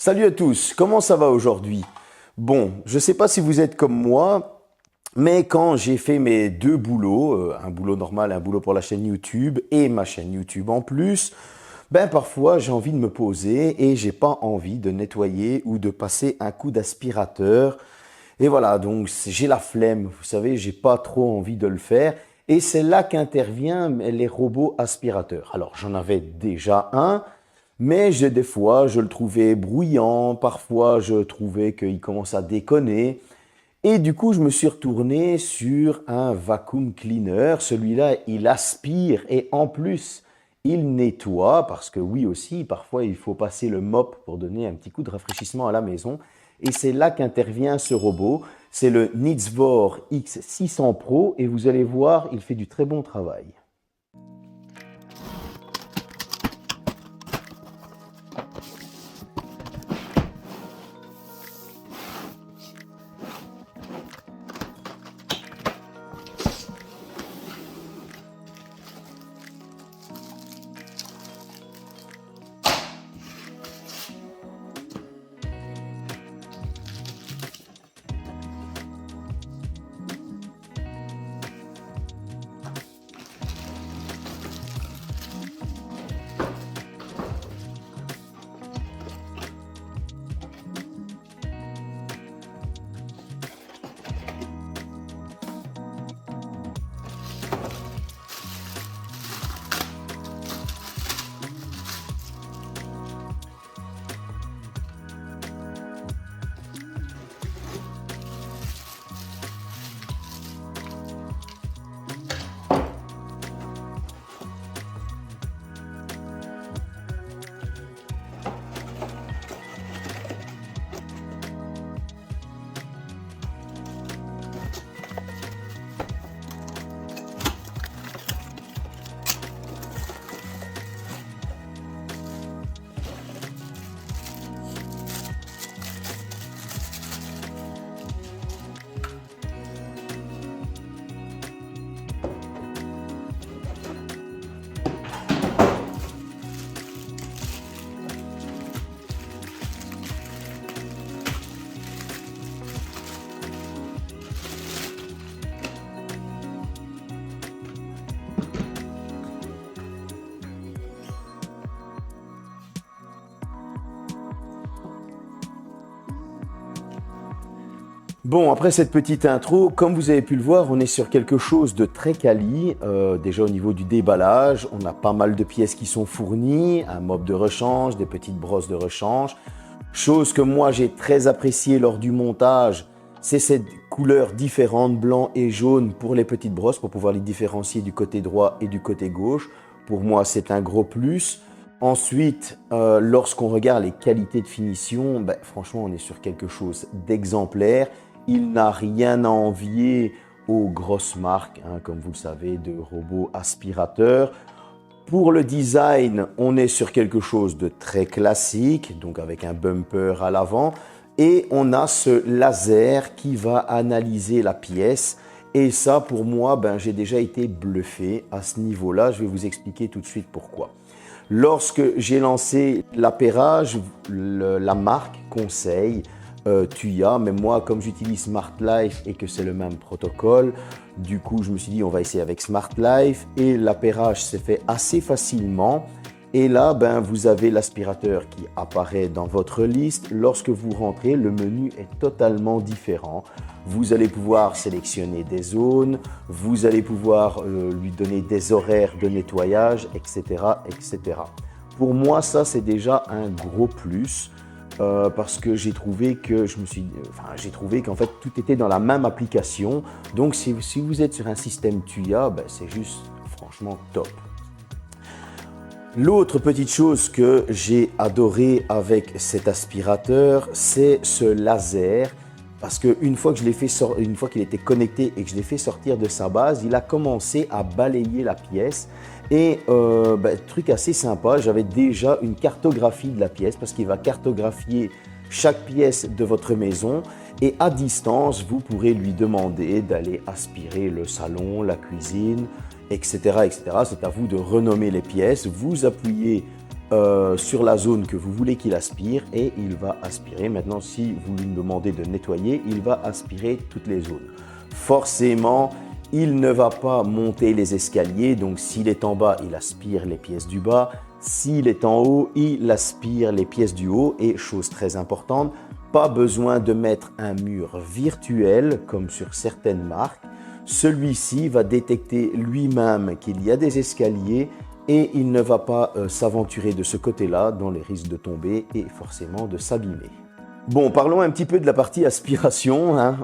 Salut à tous, comment ça va aujourd'hui? Bon, je ne sais pas si vous êtes comme moi, mais quand j'ai fait mes deux boulots, un boulot normal, un boulot pour la chaîne YouTube et ma chaîne YouTube en plus, ben parfois j'ai envie de me poser et j'ai pas envie de nettoyer ou de passer un coup d'aspirateur. Et voilà, donc j'ai la flemme, vous savez, j'ai pas trop envie de le faire. Et c'est là qu'interviennent les robots aspirateurs. Alors j'en avais déjà un, mais des fois je le trouvais bruyant, parfois je trouvais qu'il commence à déconner. Et du coup, je me suis retourné sur un vacuum cleaner. Celui-là, il aspire et en plus, il nettoie parce que oui aussi, parfois il faut passer le mop pour donner un petit coup de rafraîchissement à la maison. Et c'est là qu'intervient ce robot. C'est le Nitzvor X600 Pro et vous allez voir, il fait du très bon travail. Bon, après cette petite intro, comme vous avez pu le voir, on est sur quelque chose de très quali. Déjà au niveau du déballage, on a pas mal de pièces qui sont fournies, un mop de rechange, des petites brosses de rechange. Chose que moi j'ai très appréciée lors du montage, c'est cette couleur différente, blanc et jaune pour les petites brosses, pour pouvoir les différencier du côté droit et du côté gauche. Pour moi, c'est un gros plus. Ensuite, lorsqu'on regarde les qualités de finition, ben, franchement, on est sur quelque chose d'exemplaire. Il n'a rien à envier aux grosses marques, hein, comme vous le savez, de robots aspirateurs. Pour le design, on est sur quelque chose de très classique, donc avec un bumper à l'avant. Et on a ce laser qui va analyser la pièce. Et ça, pour moi, ben, j'ai déjà été bluffé à ce niveau-là. Je vais vous expliquer tout de suite pourquoi. Lorsque j'ai lancé l'appairage, la marque conseille Tuya, mais moi comme j'utilise Smart Life et que c'est le même protocole, du coup je me suis dit on va essayer avec Smart Life et l'appairage s'est fait assez facilement. Et là, ben, vous avez l'aspirateur qui apparaît dans votre liste. Lorsque vous rentrez, le menu est totalement différent. Vous allez pouvoir sélectionner des zones, vous allez pouvoir lui donner des horaires de nettoyage, etc., etc. Pour moi, ça, c'est déjà un gros plus parce que j'ai trouvé que j'ai trouvé qu'en fait, tout était dans la même application. Donc, si vous êtes sur un système Tuya, ben, c'est juste franchement top. L'autre petite chose que j'ai adoré avec cet aspirateur, c'est ce laser. Parce qu'une fois que une fois qu'il était connecté et que je l'ai fait sortir de sa base, il a commencé à balayer la pièce. Et truc assez sympa, j'avais déjà une cartographie de la pièce parce qu'il va cartographier chaque pièce de votre maison. Et à distance, vous pourrez lui demander d'aller aspirer le salon, la cuisine, etc., etc. C'est à vous de renommer les pièces. Vous appuyez sur la zone que vous voulez qu'il aspire et il va aspirer. Maintenant, si vous lui demandez de nettoyer, il va aspirer toutes les zones. Forcément, il ne va pas monter les escaliers, donc s'il est en bas, il aspire les pièces du bas. S'il est en haut, il aspire les pièces du haut. Et chose très importante, pas besoin de mettre un mur virtuel comme sur certaines marques. Celui-ci va détecter lui-même qu'il y a des escaliers et il ne va pas s'aventurer de ce côté-là dans les risques de tomber et forcément de s'abîmer. Bon, parlons un petit peu de la partie aspiration, hein.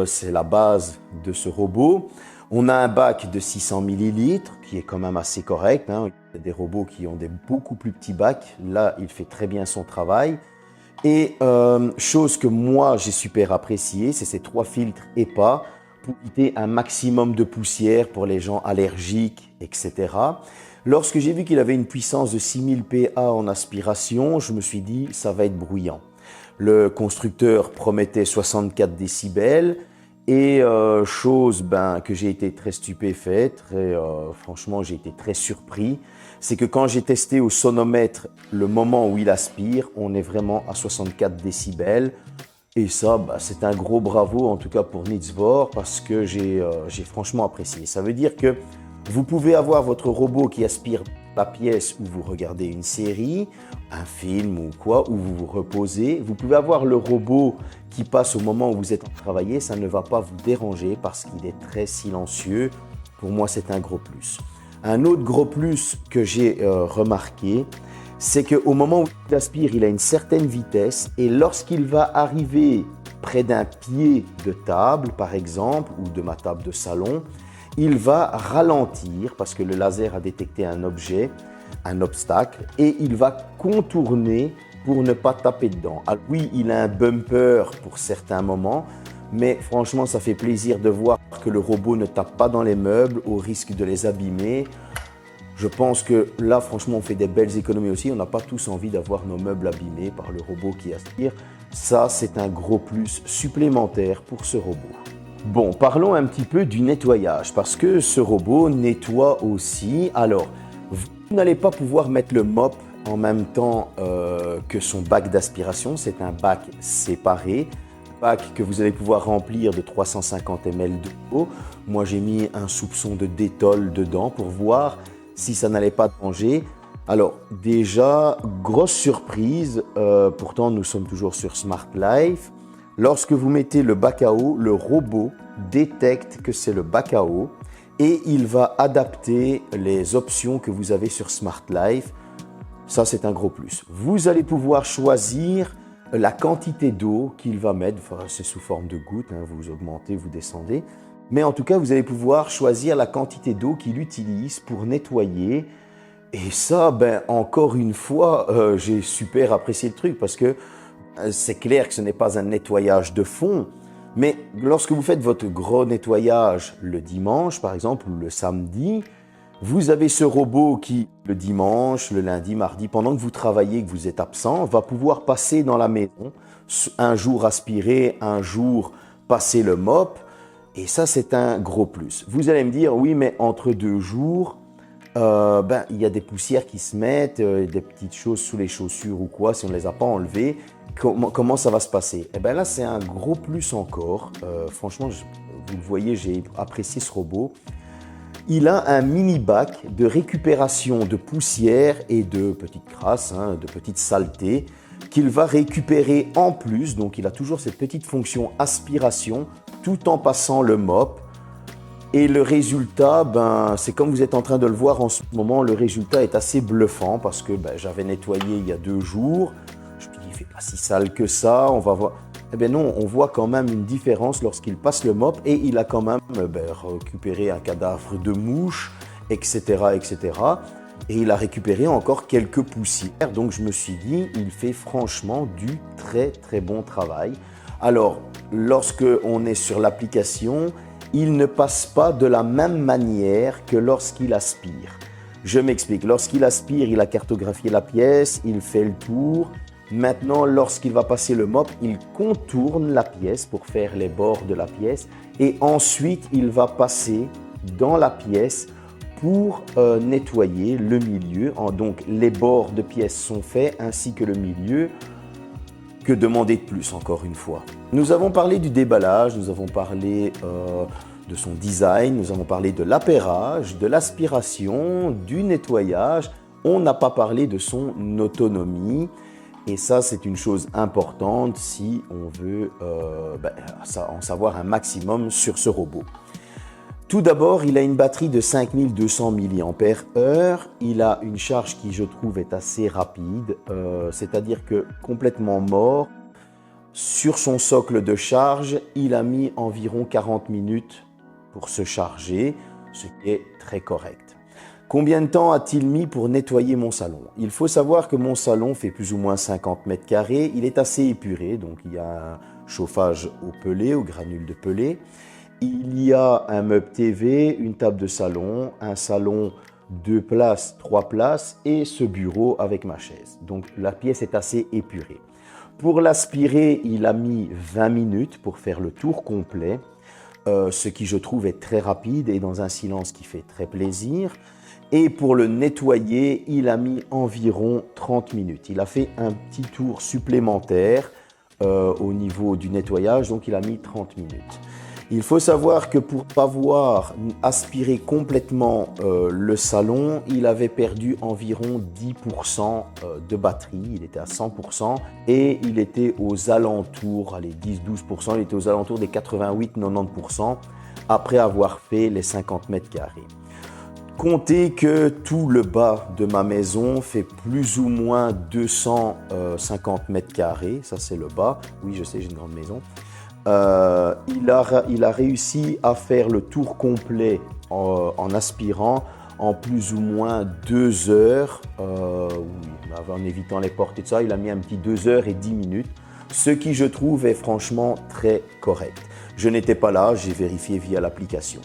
C'est la base de ce robot. On a un bac de 600 ml qui est quand même assez correct, hein. Il y a des robots qui ont des beaucoup plus petits bacs. Là, il fait très bien son travail. Et chose que moi, j'ai super apprécié, c'est ces 3 filtres EPA pour éviter un maximum de poussière pour les gens allergiques, etc. Lorsque j'ai vu qu'il avait une puissance de 6000 PA en aspiration, je me suis dit, ça va être bruyant. Le constructeur promettait 64 décibels et chose que j'ai été très stupéfait, franchement j'ai été très surpris, c'est que quand j'ai testé au sonomètre le moment où il aspire, on est vraiment à 64 décibels. Et ça, c'est un gros bravo en tout cas pour Nitzvor parce que j'ai franchement apprécié. Ça veut dire que vous pouvez avoir votre robot qui aspire la pièce où vous regardez une série, un film ou quoi, où vous vous reposez. Vous pouvez avoir le robot qui passe au moment où vous êtes en train de travailler. Ça ne va pas vous déranger parce qu'il est très silencieux. Pour moi, c'est un gros plus. Un autre gros plus que j'ai remarqué, c'est qu'au moment où il aspire, il a une certaine vitesse et lorsqu'il va arriver près d'un pied de table, par exemple, ou de ma table de salon, il va ralentir parce que le laser a détecté un objet, un obstacle, et il va contourner pour ne pas taper dedans. Alors oui, il a un bumper pour certains moments, mais franchement, ça fait plaisir de voir que le robot ne tape pas dans les meubles au risque de les abîmer. Je pense que là, franchement, on fait des belles économies aussi. On n'a pas tous envie d'avoir nos meubles abîmés par le robot qui aspire. Ça, c'est un gros plus supplémentaire pour ce robot. Bon, parlons un petit peu du nettoyage parce que ce robot nettoie aussi. Alors, vous n'allez pas pouvoir mettre le mop en même temps que son bac d'aspiration. C'est un bac séparé. Bac que vous allez pouvoir remplir de 350 ml d'eau. Moi, j'ai mis un soupçon de Dettol dedans pour voir si ça n'allait pas danger. Alors déjà, grosse surprise, pourtant nous sommes toujours sur Smart Life. Lorsque vous mettez le bac à eau, le robot détecte que c'est le bac à eau et il va adapter les options que vous avez sur Smart Life. Ça, c'est un gros plus. Vous allez pouvoir choisir la quantité d'eau qu'il va mettre. Enfin, c'est sous forme de gouttes, hein, vous augmentez, vous descendez. Mais en tout cas, vous allez pouvoir choisir la quantité d'eau qu'il utilise pour nettoyer. Et ça, encore une fois, j'ai super apprécié le truc parce que c'est clair que ce n'est pas un nettoyage de fond. Mais lorsque vous faites votre gros nettoyage le dimanche, par exemple, ou le samedi, vous avez ce robot qui, le dimanche, le lundi, mardi, pendant que vous travaillez, que vous êtes absent, va pouvoir passer dans la maison, un jour aspirer, un jour passer le mop. Et ça, c'est un gros plus. Vous allez me dire, oui, mais entre 2 jours, il y a des poussières qui se mettent, des petites choses sous les chaussures ou quoi, si on ne les a pas enlevées. Comment ça va se passer? Eh bien là, c'est un gros plus encore. Franchement, vous le voyez, j'ai apprécié ce robot. Il a un mini bac de récupération de poussière et de petites crasses, hein, de petites saletés qu'il va récupérer en plus. Donc, il a toujours cette petite fonction aspiration tout en passant le mop. Et le résultat, c'est comme vous êtes en train de le voir en ce moment, le résultat est assez bluffant parce que j'avais nettoyé il y a 2 jours. Je me dis, il ne fait pas si sale que ça, on va voir. Eh bien non, on voit quand même une différence lorsqu'il passe le mop et il a quand même récupéré un cadavre de mouche, etc., etc. Et il a récupéré encore quelques poussières. Donc je me suis dit, il fait franchement du très très bon travail. Alors, lorsque on est sur l'application, il ne passe pas de la même manière que lorsqu'il aspire. Je m'explique. Lorsqu'il aspire, il a cartographié la pièce, il fait le tour. Maintenant, lorsqu'il va passer le mop, il contourne la pièce pour faire les bords de la pièce et ensuite, il va passer dans la pièce pour nettoyer le milieu. Donc les bords de pièces sont faits ainsi que le milieu. Que demander de plus, encore une fois? Nous avons parlé du déballage, nous avons parlé de son design, nous avons parlé de l'appairage, de l'aspiration, du nettoyage. On n'a pas parlé de son autonomie. Et ça, c'est une chose importante si on veut en savoir un maximum sur ce robot. Tout d'abord, il a une batterie de 5200 mAh. Il a une charge qui, je trouve, est assez rapide. C'est-à-dire que complètement mort, sur son socle de charge, il a mis environ 40 minutes pour se charger, ce qui est très correct. Combien de temps a-t-il mis pour nettoyer mon salon? Il faut savoir que mon salon fait plus ou moins 50 mètres carrés. Il est assez épuré, donc il y a un chauffage au pelé, au granule de pelé. Il y a un meuble TV, une table de salon, un salon 2 places, 3 places et ce bureau avec ma chaise. Donc la pièce est assez épurée. Pour l'aspirer, il a mis 20 minutes pour faire le tour complet, ce qui je trouve est très rapide et dans un silence qui fait très plaisir. Et pour le nettoyer, il a mis environ 30 minutes. Il a fait un petit tour supplémentaire au niveau du nettoyage, donc il a mis 30 minutes. Il faut savoir que pour avoir aspiré complètement le salon, il avait perdu environ 10% de batterie. Il était à 100% et il était aux alentours, allez 10-12%, il était aux alentours des 88-90% après avoir fait les 50 mètres carrés. Comptez que tout le bas de ma maison fait plus ou moins 250 mètres carrés. Ça, c'est le bas. Oui, je sais, j'ai une grande maison. Il a réussi à faire le tour complet en aspirant en plus ou moins 2 heures. En évitant les portes et tout ça, il a mis un petit 2 heures et 10 minutes. Ce qui, je trouve, est franchement très correct. Je n'étais pas là, j'ai vérifié via l'application.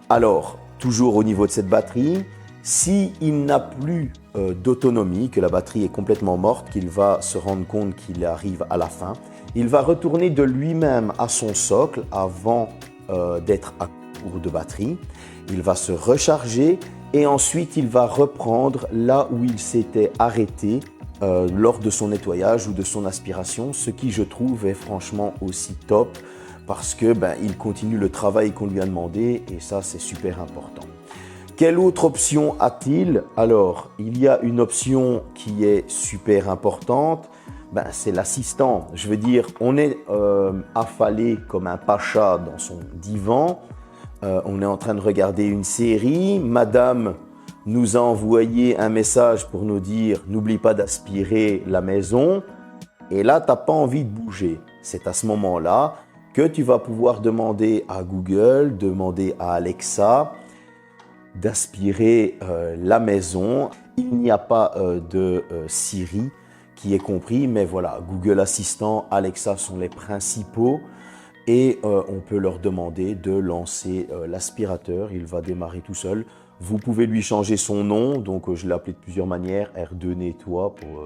Alors, toujours au niveau de cette batterie, s'il n'a plus d'autonomie, que la batterie est complètement morte, qu'il va se rendre compte qu'il arrive à la fin, il va retourner de lui-même à son socle avant d'être à court de batterie. Il va se recharger et ensuite il va reprendre là où il s'était arrêté lors de son nettoyage ou de son aspiration, ce qui je trouve est franchement aussi top parce que il continue le travail qu'on lui a demandé et ça c'est super important. Quelle autre option a-t-il? Alors, il y a une option qui est super importante, c'est l'assistant. Je veux dire, on est affalé comme un pacha dans son divan, on est en train de regarder une série, madame nous a envoyé un message pour nous dire « N'oublie pas d'aspirer la maison » et là, tu n'as pas envie de bouger. C'est à ce moment-là que tu vas pouvoir demander à Google, demander à Alexa d'aspirer la maison. Il n'y a pas de Siri qui est compris, mais voilà, Google Assistant, Alexa sont les principaux et on peut leur demander de lancer l'aspirateur. Il va démarrer tout seul. Vous pouvez lui changer son nom, donc je l'ai appelé de plusieurs manières, R2 Nettoie pour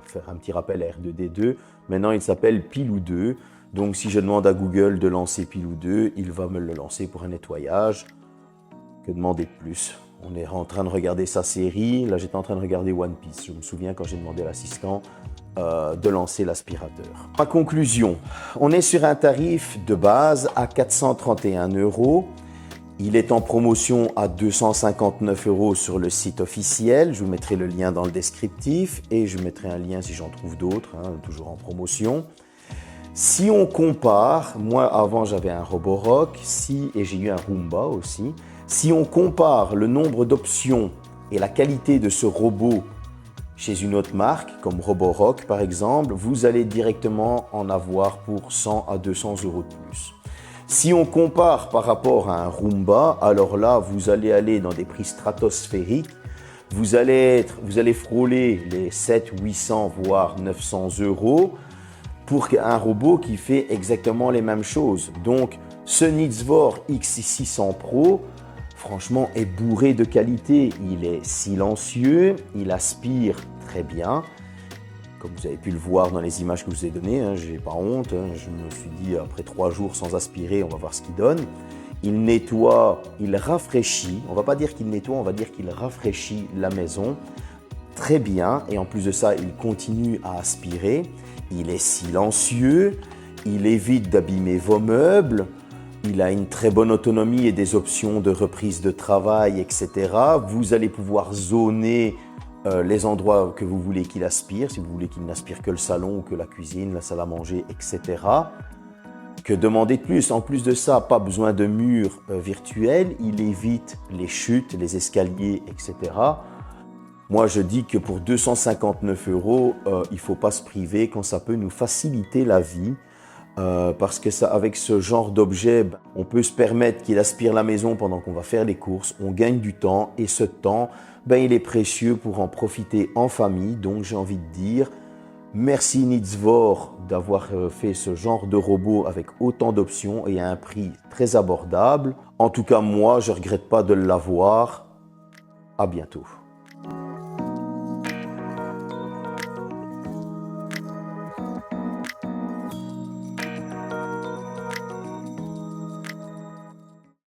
faire un petit rappel à R2D2. Maintenant, il s'appelle Pilou 2. Donc si je demande à Google de lancer Pilou 2, il va me le lancer pour un nettoyage. Que demander de plus? On est en train de regarder sa série. Là, j'étais en train de regarder One Piece. Je me souviens quand j'ai demandé à l'assistant de lancer l'aspirateur. En conclusion, on est sur un tarif de base à 431 €. Il est en promotion à 259 € sur le site officiel. Je vous mettrai le lien dans le descriptif et je mettrai un lien si j'en trouve d'autres, toujours en promotion. Si on compare, moi avant j'avais un Roborock et j'ai eu un Roomba aussi. Si on compare le nombre d'options et la qualité de ce robot chez une autre marque, comme Roborock par exemple, vous allez directement en avoir pour 100 à 200 € de plus. Si on compare par rapport à un Roomba, alors là, vous allez aller dans des prix stratosphériques. Vous allez frôler les 700, 800, voire 900 € pour un robot qui fait exactement les mêmes choses. Donc, ce Nixvor X600 Pro, franchement, est bourré de qualité. Il est silencieux, il aspire très bien. Comme vous avez pu le voir dans les images que je vous ai données, je n'ai pas honte. Je me suis dit, après 3 jours sans aspirer, on va voir ce qu'il donne. Il nettoie, il rafraîchit. On va pas dire qu'il nettoie, on va dire qu'il rafraîchit la maison très bien. Et en plus de ça, il continue à aspirer. Il est silencieux. Il évite d'abîmer vos meubles. Il a une très bonne autonomie et des options de reprise de travail, etc. Vous allez pouvoir zoner les endroits que vous voulez qu'il aspire. Si vous voulez qu'il n'aspire que le salon ou que la cuisine, la salle à manger, etc. Que demander de plus? En plus de ça, pas besoin de murs virtuels. Il évite les chutes, les escaliers, etc. Moi, je dis que pour 259 €, il ne faut pas se priver quand ça peut nous faciliter la vie. Parce que ça, avec ce genre d'objet, on peut se permettre qu'il aspire la maison pendant qu'on va faire les courses. On gagne du temps et ce temps, il est précieux pour en profiter en famille. Donc, j'ai envie de dire... Merci Nitzvor d'avoir fait ce genre de robot avec autant d'options et à un prix très abordable. En tout cas, moi, je ne regrette pas de l'avoir. À bientôt.